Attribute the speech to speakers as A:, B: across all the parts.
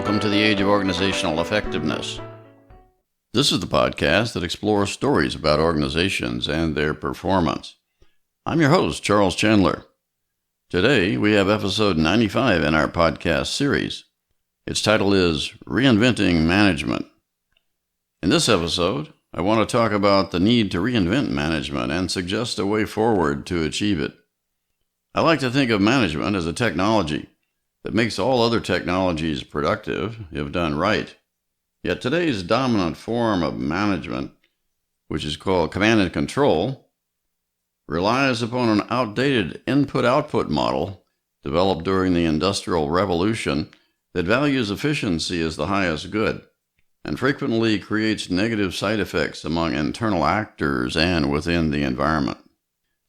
A: welcome to the Age of Organizational Effectiveness. This is the podcast that explores stories about organizations and their performance. I'm your host, Charles Chandler. Today, we have episode 95 in our podcast series. Its title is Reinventing Management. In this episode, I want to talk about the need to reinvent management and suggest a way forward to achieve it. I like to think of management as a technology that makes all other technologies productive if done right. Yet today's dominant form of management, which is called command and control, relies upon an outdated input-output model developed during the Industrial Revolution that values efficiency as the highest good and frequently creates negative side effects among internal actors and within the environment.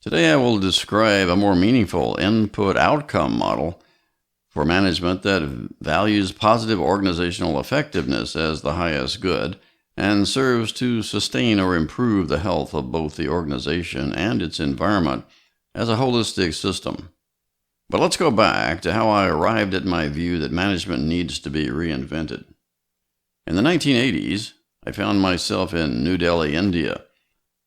A: Today I will describe a more meaningful input-outcome model for management that values positive organizational effectiveness as the highest good and serves to sustain or improve the health of both the organization and its environment as a holistic system. But let's go back to how I arrived at my view that management needs to be reinvented. In the 1980s, I found myself in New Delhi, India,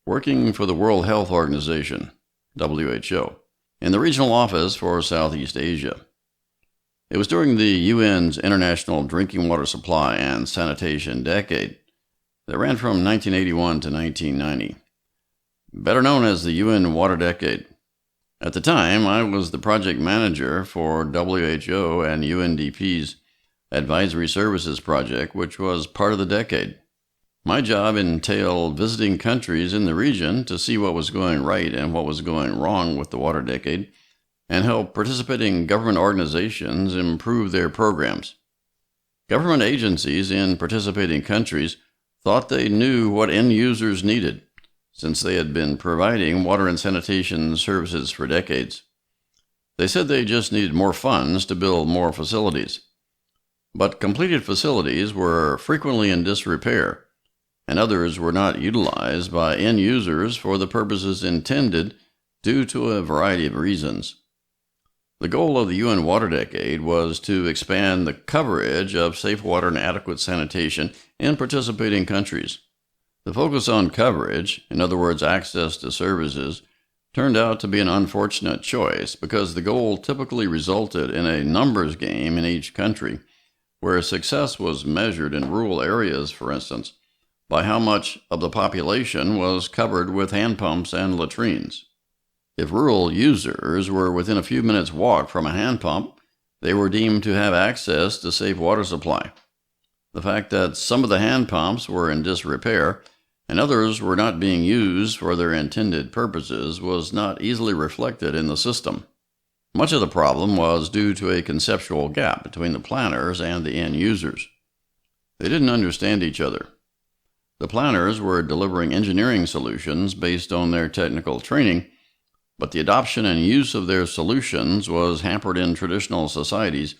A: working for the World Health Organization, WHO, in the regional office for Southeast Asia. It was during the UN's International Drinking Water Supply and Sanitation Decade that ran from 1981 to 1990, better known as the UN Water Decade. At the time, I was the project manager for WHO and UNDP's Advisory Services Project, which was part of the decade. My job entailed visiting countries in the region to see what was going right and what was going wrong with the water decade, and help participating government organizations improve their programs. Government agencies in participating countries thought they knew what end users needed, since they had been providing water and sanitation services for decades. They said they just needed more funds to build more facilities. But completed facilities were frequently in disrepair, and others were not utilized by end users for the purposes intended due to a variety of reasons. The goal of the UN Water Decade was to expand the coverage of safe water and adequate sanitation in participating countries. The focus on coverage, in other words, access to services, turned out to be an unfortunate choice because the goal typically resulted in a numbers game in each country, where success was measured in rural areas, for instance, by how much of the population was covered with hand pumps and latrines. If rural users were within a few minutes' walk from a hand pump, they were deemed to have access to safe water supply. The fact that some of the hand pumps were in disrepair and others were not being used for their intended purposes was not easily reflected in the system. Much of the problem was due to a conceptual gap between the planners and the end users. They didn't understand each other. The planners were delivering engineering solutions based on their technical training, but the adoption and use of their solutions was hampered in traditional societies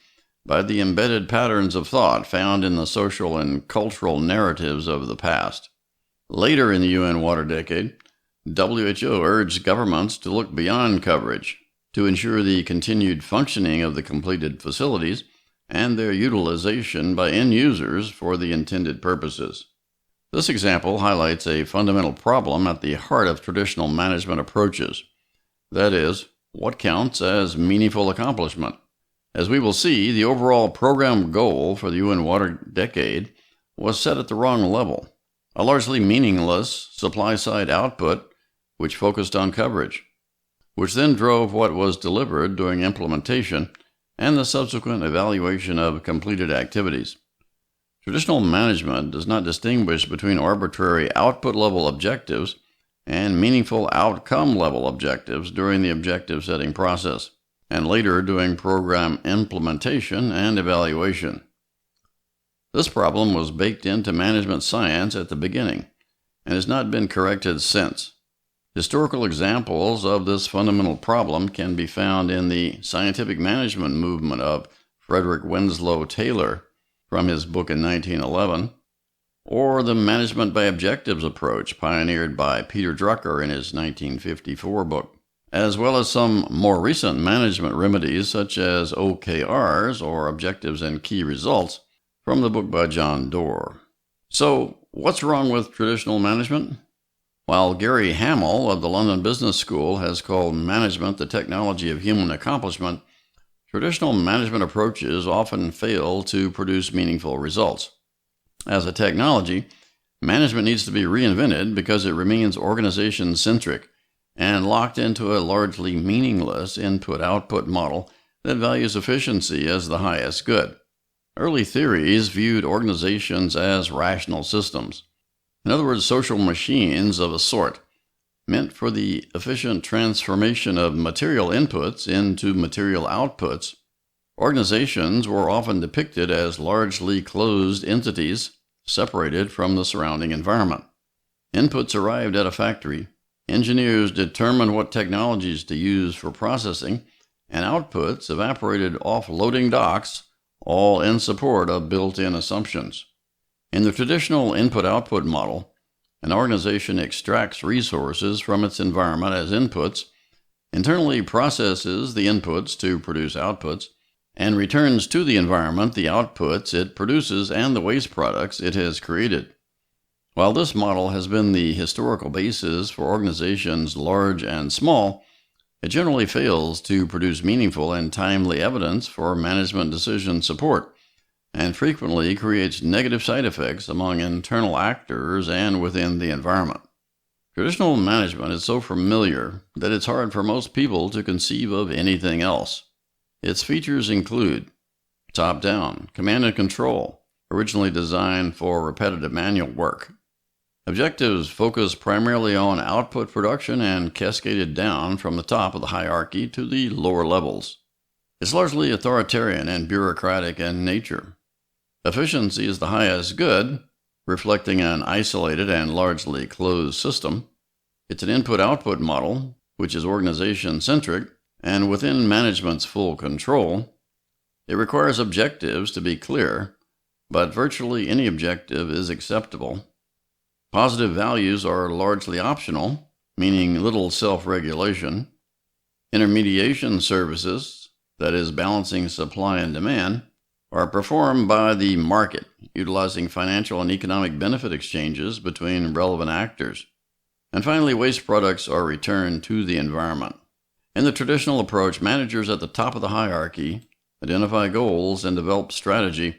A: by the embedded patterns of thought found in the social and cultural narratives of the past. Later in the UN Water Decade, WHO urged governments to look beyond coverage to ensure the continued functioning of the completed facilities and their utilization by end users for the intended purposes. This example highlights a fundamental problem at the heart of traditional management approaches. That is, what counts as meaningful accomplishment. As we will see, the overall program goal for the UN Water Decade was set at the wrong level, a largely meaningless supply-side output which focused on coverage, which then drove what was delivered during implementation and the subsequent evaluation of completed activities. Traditional management does not distinguish between arbitrary output-level objectives and meaningful outcome-level objectives during the objective-setting process, and later during program implementation and evaluation. This problem was baked into management science at the beginning, and has not been corrected since. Historical examples of this fundamental problem can be found in the scientific management movement of Frederick Winslow Taylor from his book in 1911, or the management by objectives approach pioneered by Peter Drucker in his 1954 book, as well as some more recent management remedies such as OKRs, or objectives and key results, from the book by John Doerr. So, what's wrong with traditional management? While Gary Hamel of the London Business School has called management the technology of human accomplishment, traditional management approaches often fail to produce meaningful results. As a technology, management needs to be reinvented because it remains organization-centric and locked into a largely meaningless input-output model that values efficiency as the highest good. Early theories viewed organizations as rational systems. In other words, social machines of a sort, meant for the efficient transformation of material inputs into material outputs. Organizations were often depicted as largely closed entities separated from the surrounding environment. Inputs arrived at a factory. Engineers determined what technologies to use for processing, and outputs evaporated off loading docks, all in support of built-in assumptions. In the traditional input-output model, an organization extracts resources from its environment as inputs, internally processes the inputs to produce outputs, and returns to the environment the outputs it produces and the waste products it has created. While this model has been the historical basis for organizations large and small, it generally fails to produce meaningful and timely evidence for management decision support, and frequently creates negative side effects among internal actors and within the environment. Traditional management is so familiar that it's hard for most people to conceive of anything else. Its features include top-down, command and control, originally designed for repetitive manual work. Objectives focus primarily on output production and cascaded down from the top of the hierarchy to the lower levels. It's largely authoritarian and bureaucratic in nature. Efficiency is the highest good, reflecting an isolated and largely closed system. It's an input-output model, which is organization-centric, and within management's full control. It requires objectives to be clear, but virtually any objective is acceptable. Positive values are largely optional, meaning little self-regulation. Intermediation services, that is, balancing supply and demand, are performed by the market, utilizing financial and economic benefit exchanges between relevant actors. And finally, waste products are returned to the environment. In the traditional approach, managers at the top of the hierarchy identify goals and develop strategy,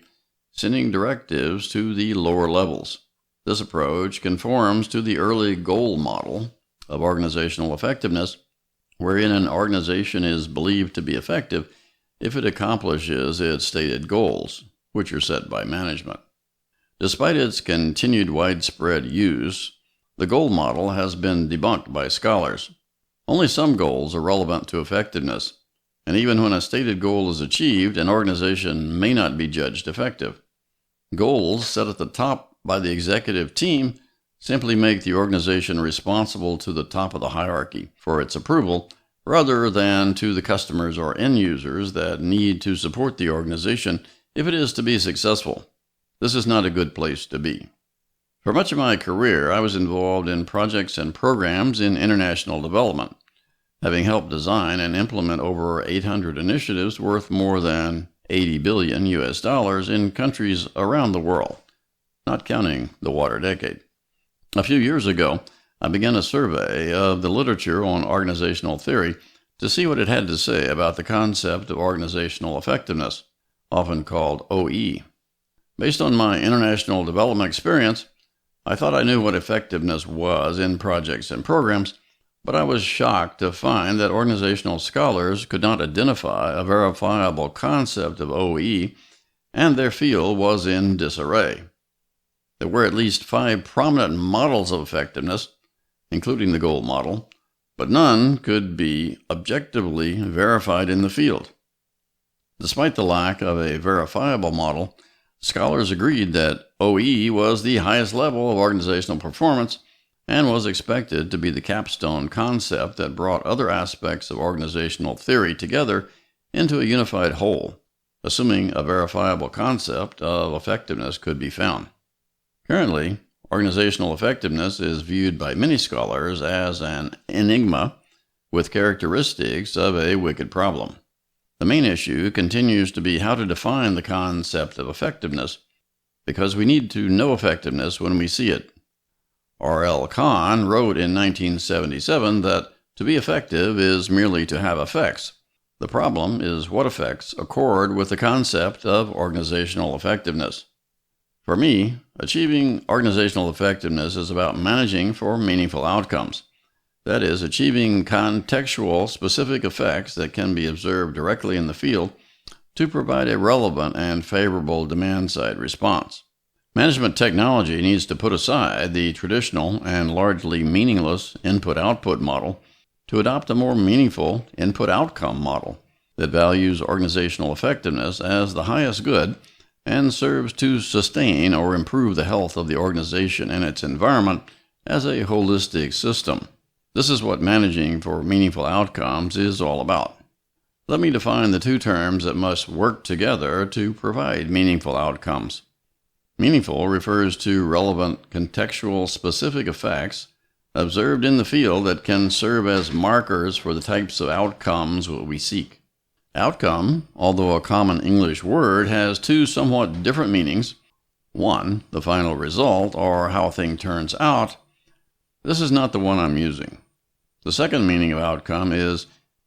A: sending directives to the lower levels. This approach conforms to the early goal model of organizational effectiveness, wherein an organization is believed to be effective if it accomplishes its stated goals, which are set by management. Despite its continued widespread use, the goal model has been debunked by scholars. Only some goals are relevant to effectiveness, and even when a stated goal is achieved, an organization may not be judged effective. Goals set at the top by the executive team simply make the organization responsible to the top of the hierarchy for its approval, rather than to the customers or end users that need to support the organization if it is to be successful. This is not a good place to be. For much of my career, I was involved in projects and programs in international development, having helped design and implement over 800 initiatives worth more than $80 billion in countries around the world, not counting the water decade. A few years ago, I began a survey of the literature on organizational theory to see what it had to say about the concept of organizational effectiveness, often called OE. Based on my international development experience, I thought I knew what effectiveness was in projects and programs, but I was shocked to find that organizational scholars could not identify a verifiable concept of OE, and their field was in disarray. There were at least 5 prominent models of effectiveness, including the goal model, but none could be objectively verified in the field. Despite the lack of a verifiable model, scholars agreed that OE was the highest level of organizational performance and was expected to be the capstone concept that brought other aspects of organizational theory together into a unified whole, assuming a verifiable concept of effectiveness could be found. Currently, organizational effectiveness is viewed by many scholars as an enigma with characteristics of a wicked problem. The main issue continues to be how to define the concept of effectiveness, because we need to know effectiveness when we see it. R.L. Kahn wrote in 1977 that to be effective is merely to have effects. The problem is what effects accord with the concept of organizational effectiveness. For me, achieving organizational effectiveness is about managing for meaningful outcomes. That is, achieving contextual, specific effects that can be observed directly in the field to provide a relevant and favorable demand-side response. Management technology needs to put aside the traditional and largely meaningless input-output model to adopt a more meaningful input-outcome model that values organizational effectiveness as the highest good and serves to sustain or improve the health of the organization and its environment as a holistic system. This is what managing for meaningful outcomes is all about. Let me define the two terms that must work together to provide meaningful outcomes. Meaningful refers to relevant, contextual, specific effects observed in the field that can serve as markers for the types of outcomes we seek. Outcome, although a common English word, has two somewhat different meanings. One, the final result, or how a thing turns out. This is not the one I'm using. The second meaning of outcome is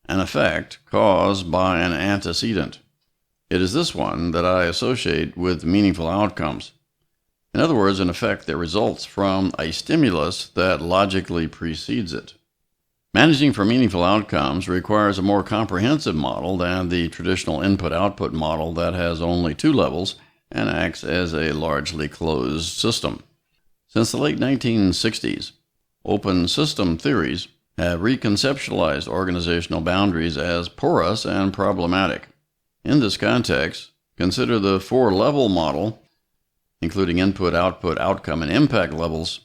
A: an effect caused by an antecedent. It is this one that I associate with meaningful outcomes. In other words, an effect that results from a stimulus that logically precedes it. Managing for meaningful outcomes requires a more comprehensive model than the traditional input-output model that has only two levels and acts as a largely closed system. Since the late 1960s, open system theories have reconceptualized organizational boundaries as porous and problematic. In this context, consider the four-level model, including input, output, outcome, and impact levels,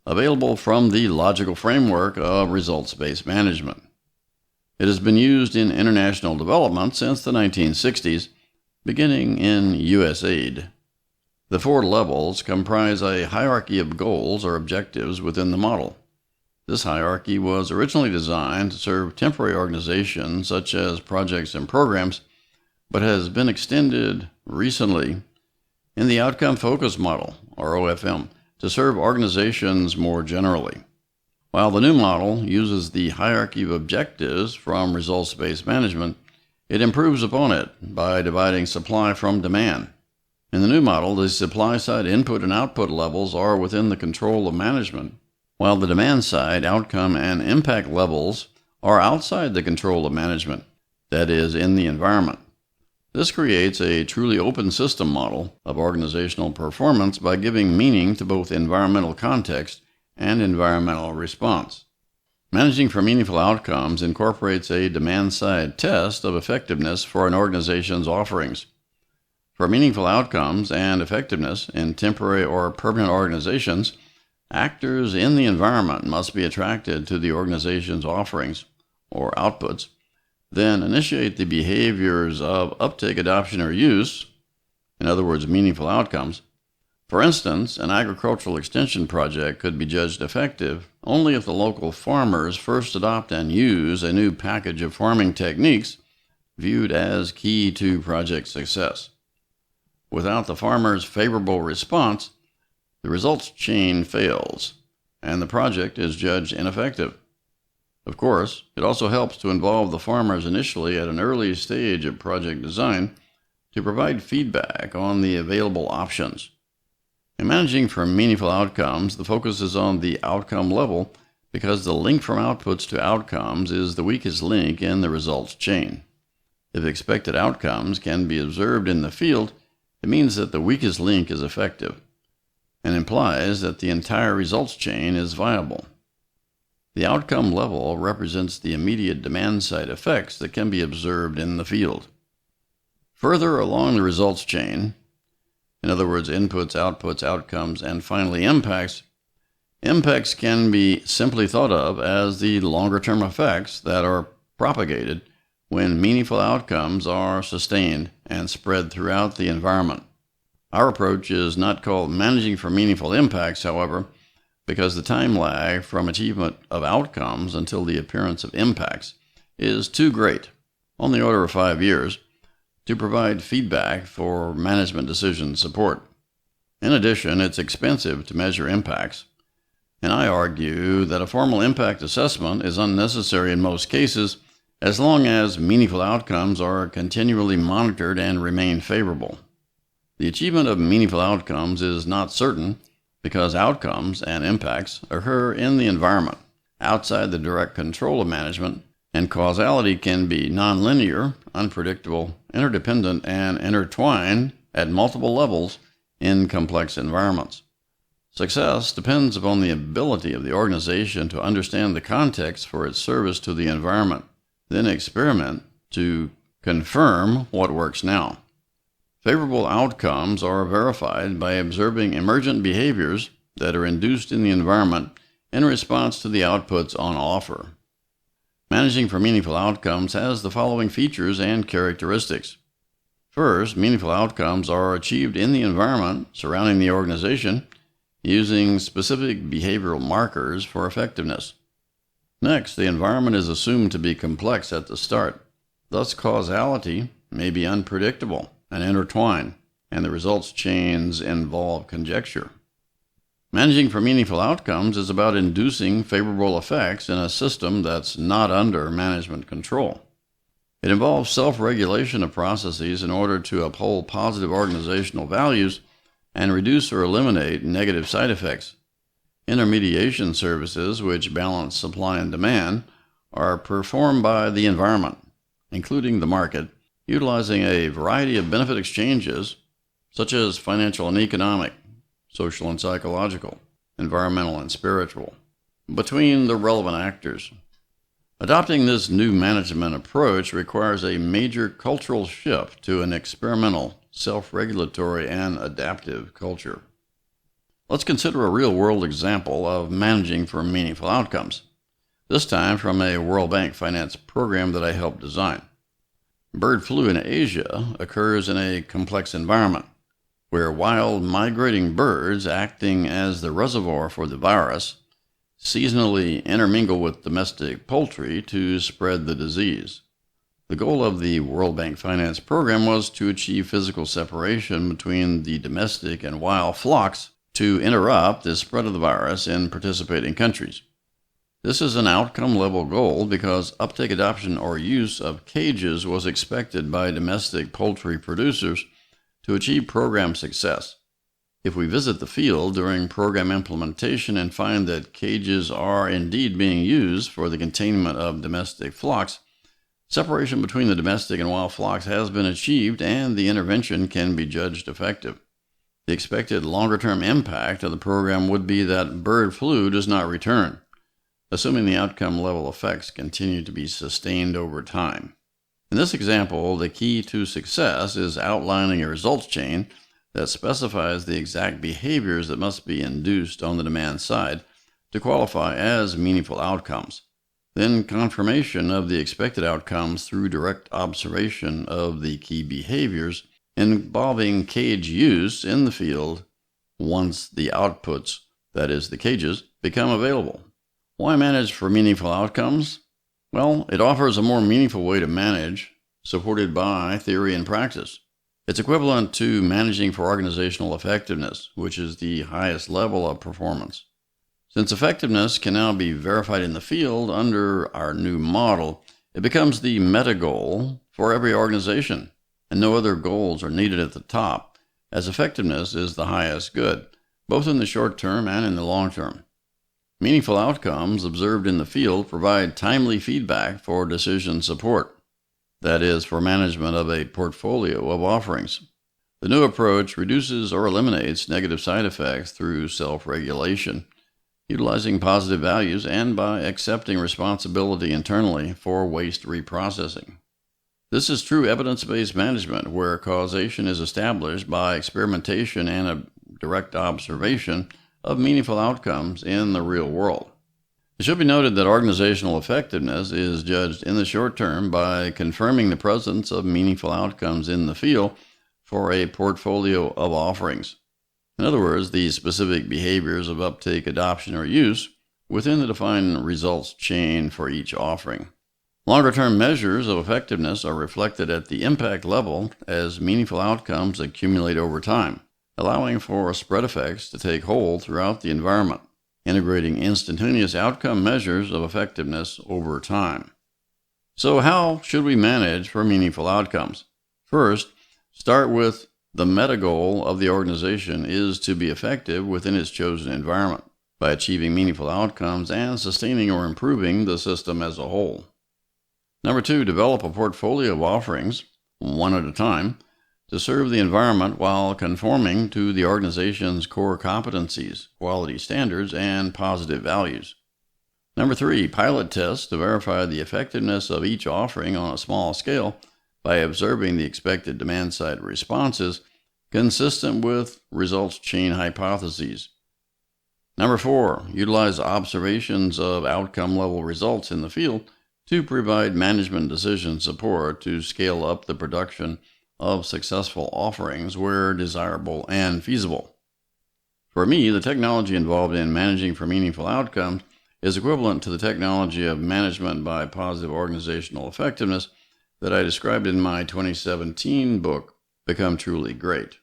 A: available from the logical framework of results-based management. It has been used in international development since the 1960s, beginning in USAID. The four levels comprise a hierarchy of goals or objectives within the model. This hierarchy was originally designed to serve temporary organizations such as projects and programs, but has been extended recently in the Outcome Focus Model, or OFM, to serve organizations more generally. While the new model uses the hierarchy of objectives from results-based management, it improves upon it by dividing supply from demand. In the new model, the supply-side input and output levels are within the control of management, while the demand-side outcome and impact levels are outside the control of management, that is, in the environment. This creates a truly open system model of organizational performance by giving meaning to both environmental context and environmental response. Managing for meaningful outcomes incorporates a demand-side test of effectiveness for an organization's offerings. For meaningful outcomes and effectiveness in temporary or permanent organizations, actors in the environment must be attracted to the organization's offerings, or outputs, then initiate the behaviors of uptake, adoption, or use, in other words, meaningful outcomes. For instance, an agricultural extension project could be judged effective only if the local farmers first adopt and use a new package of farming techniques viewed as key to project success. Without the farmer's favorable response, the results chain fails, and the project is judged ineffective. Of course, it also helps to involve the farmers initially at an early stage of project design to provide feedback on the available options. In managing for meaningful outcomes, the focus is on the outcome level because the link from outputs to outcomes is the weakest link in the results chain. If expected outcomes can be observed in the field, it means that the weakest link is effective and implies that the entire results chain is viable. The outcome level represents the immediate demand-side effects that can be observed in the field. Further along the results chain, in other words, inputs, outputs, outcomes, and finally impacts can be simply thought of as the longer-term effects that are propagated when meaningful outcomes are sustained and spread throughout the environment. Our approach is not called managing for meaningful impacts, however, because the time lag from achievement of outcomes until the appearance of impacts is too great, on the order of 5 years, to provide feedback for management decision support. In addition, it's expensive to measure impacts, and I argue that a formal impact assessment is unnecessary in most cases as long as meaningful outcomes are continually monitored and remain favorable. The achievement of meaningful outcomes is not certain because outcomes and impacts occur in the environment, outside the direct control of management, and causality can be nonlinear, unpredictable, interdependent, and intertwined at multiple levels in complex environments. Success depends upon the ability of the organization to understand the context for its service to the environment, then experiment to confirm what works now. Favorable outcomes are verified by observing emergent behaviors that are induced in the environment in response to the outputs on offer. Managing for meaningful outcomes has the following features and characteristics. First, meaningful outcomes are achieved in the environment surrounding the organization using specific behavioral markers for effectiveness. Next, the environment is assumed to be complex at the start. Thus, causality may be unpredictable and intertwined, and the results chains involve conjecture. Managing for meaningful outcomes is about inducing favorable effects in a system that's not under management control. It involves self-regulation of processes in order to uphold positive organizational values and reduce or eliminate negative side effects. Intermediation services, which balance supply and demand, are performed by the environment, including the market, utilizing a variety of benefit exchanges, such as financial and economic, social and psychological, environmental and spiritual, between the relevant actors. Adopting this new management approach requires a major cultural shift to an experimental, self-regulatory, and adaptive culture. Let's consider a real-world example of managing for meaningful outcomes, this time from a World Bank finance program that I helped design. Bird flu in Asia occurs in a complex environment, where wild migrating birds acting as the reservoir for the virus seasonally intermingle with domestic poultry to spread the disease. The goal of the World Bank Finance Program was to achieve physical separation between the domestic and wild flocks to interrupt the spread of the virus in participating countries. This is an outcome-level goal because uptake, adoption, or use of cages was expected by domestic poultry producers to achieve program success. If we visit the field during program implementation and find that cages are indeed being used for the containment of domestic flocks, separation between the domestic and wild flocks has been achieved and the intervention can be judged effective. The expected longer-term impact of the program would be that bird flu does not return, assuming the outcome level effects continue to be sustained over time. In this example, the key to success is outlining a results chain that specifies the exact behaviors that must be induced on the demand side to qualify as meaningful outcomes. Then confirmation of the expected outcomes through direct observation of the key behaviors involving cage use in the field once the outputs, that is the cages, become available. Why manage for meaningful outcomes? Well, it offers a more meaningful way to manage, supported by theory and practice. It's equivalent to managing for organizational effectiveness, which is the highest level of performance. Since effectiveness can now be verified in the field under our new model, it becomes the meta goal for every organization, and no other goals are needed at the top, as effectiveness is the highest good, both in the short term and in the long term. Meaningful outcomes observed in the field provide timely feedback for decision support, that is, for management of a portfolio of offerings. The new approach reduces or eliminates negative side effects through self-regulation, utilizing positive values, and by accepting responsibility internally for waste reprocessing. This is true evidence-based management, where causation is established by experimentation and a direct observation of meaningful outcomes in the real world. It should be noted that organizational effectiveness is judged in the short term by confirming the presence of meaningful outcomes in the field for a portfolio of offerings. In other words, the specific behaviors of uptake, adoption, or use within the defined results chain for each offering. Longer-term measures of effectiveness are reflected at the impact level as meaningful outcomes accumulate over time, allowing for spread effects to take hold throughout the environment, integrating instantaneous outcome measures of effectiveness over time. So how should we manage for meaningful outcomes? First, start with the meta goal of the organization is to be effective within its chosen environment by achieving meaningful outcomes and sustaining or improving the system as a whole. Number 2, develop a portfolio of offerings, one at a time, to serve the environment while conforming to the organization's core competencies, quality standards, and positive values. Number 3, pilot tests to verify the effectiveness of each offering on a small scale by observing the expected demand-side responses consistent with results chain hypotheses. Number 4, utilize observations of outcome-level results in the field to provide management decision support to scale up the production of successful offerings where desirable and feasible. For me, the technology involved in managing for meaningful outcomes is equivalent to the technology of management by positive organizational effectiveness that I described in my 2017 book, Become Truly Great.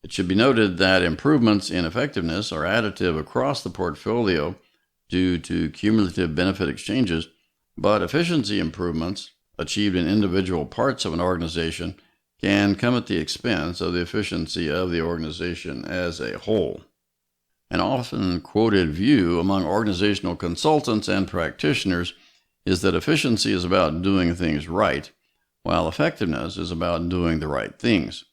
A: It should be noted that improvements in effectiveness are additive across the portfolio due to cumulative benefit exchanges, but efficiency improvements achieved in individual parts of an organization can come at the expense of the efficiency of the organization as a whole. An often quoted view among organizational consultants and practitioners is that efficiency is about doing things right, while effectiveness is about doing the right things.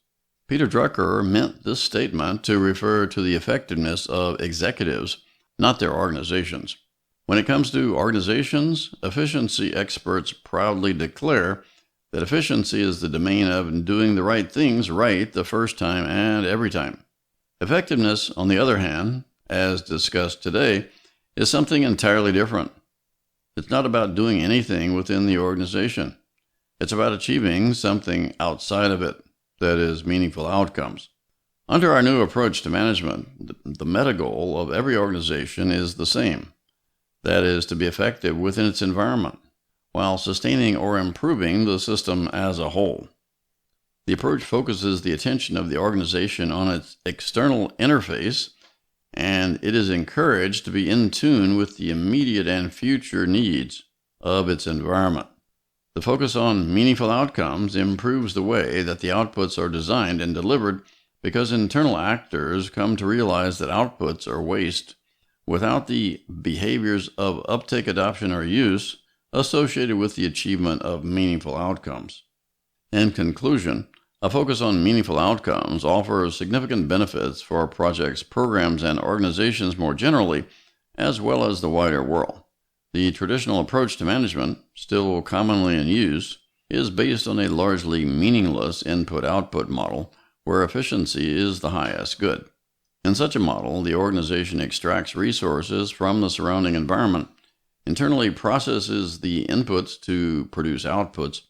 A: Peter Drucker meant this statement to refer to the effectiveness of executives, not their organizations. When it comes to organizations, efficiency experts proudly declare that efficiency is the domain of doing the right things right the first time and every time. Effectiveness, on the other hand, as discussed today, is something entirely different. It's not about doing anything within the organization. It's about achieving something outside of it, that is, meaningful outcomes. Under our new approach to management, the meta goal of every organization is the same. That is, to be effective within its environment, while sustaining or improving the system as a whole. The approach focuses the attention of the organization on its external interface, and it is encouraged to be in tune with the immediate and future needs of its environment. The focus on meaningful outcomes improves the way that the outputs are designed and delivered because internal actors come to realize that outputs are waste without the behaviors of uptake, adoption, or use associated with the achievement of meaningful outcomes. In conclusion, a focus on meaningful outcomes offers significant benefits for projects, programs, and organizations more generally, as well as the wider world. The traditional approach to management, still commonly in use, is based on a largely meaningless input-output model where efficiency is the highest good. In such a model, the organization extracts resources from the surrounding environment, internally processes the inputs to produce outputs,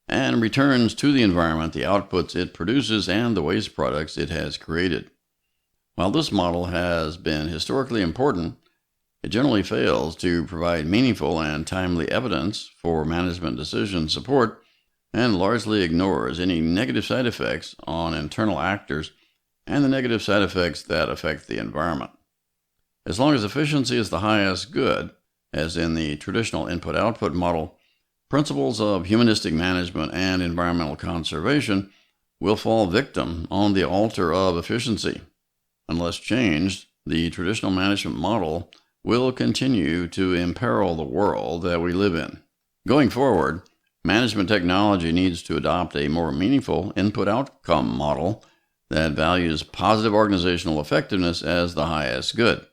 A: and returns to the environment the outputs it produces and the waste products it has created. While this model has been historically important, it generally fails to provide meaningful and timely evidence for management decision support and largely ignores any negative side effects on internal actors and the negative side effects that affect the environment. As long as efficiency is the highest good, as in the traditional input-output model, principles of humanistic management and environmental conservation will fall victim on the altar of efficiency. Unless changed, the traditional management model will continue to imperil the world that we live in. Going forward, management technology needs to adopt a more meaningful input-outcome model that values positive organizational effectiveness as the highest good.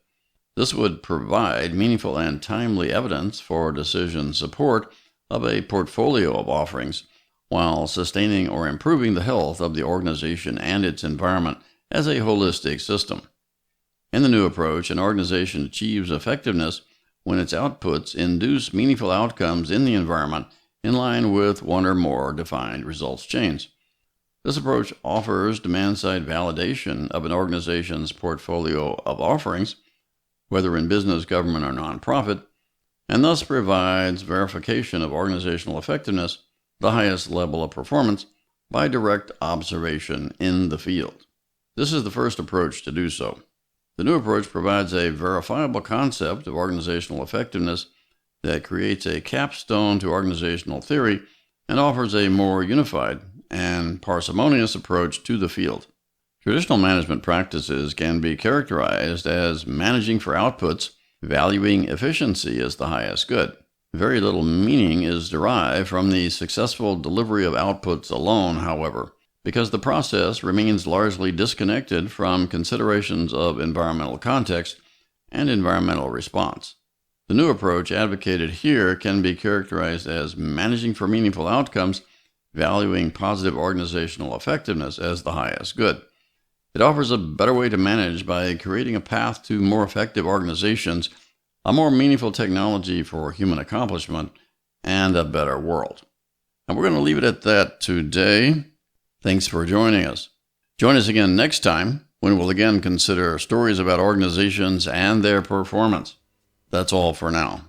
A: This would provide meaningful and timely evidence for decision support of a portfolio of offerings while sustaining or improving the health of the organization and its environment as a holistic system. In the new approach, an organization achieves effectiveness when its outputs induce meaningful outcomes in the environment in line with one or more defined results chains. This approach offers demand-side validation of an organization's portfolio of offerings, whether in business, government, or nonprofit, and thus provides verification of organizational effectiveness, the highest level of performance, by direct observation in the field. This is the first approach to do so. The new approach provides a verifiable concept of organizational effectiveness that creates a capstone to organizational theory and offers a more unified and parsimonious approach to the field. Traditional management practices can be characterized as managing for outputs, valuing efficiency as the highest good. Very little meaning is derived from the successful delivery of outputs alone, however, because the process remains largely disconnected from considerations of environmental context and environmental response. The new approach advocated here can be characterized as managing for meaningful outcomes, valuing positive organizational effectiveness as the highest good. It offers a better way to manage by creating a path to more effective organizations, a more meaningful technology for human accomplishment, and a better world. And we're going to leave it at that today. Thanks for joining us. Join us again next time when we'll again consider stories about organizations and their performance. That's all for now.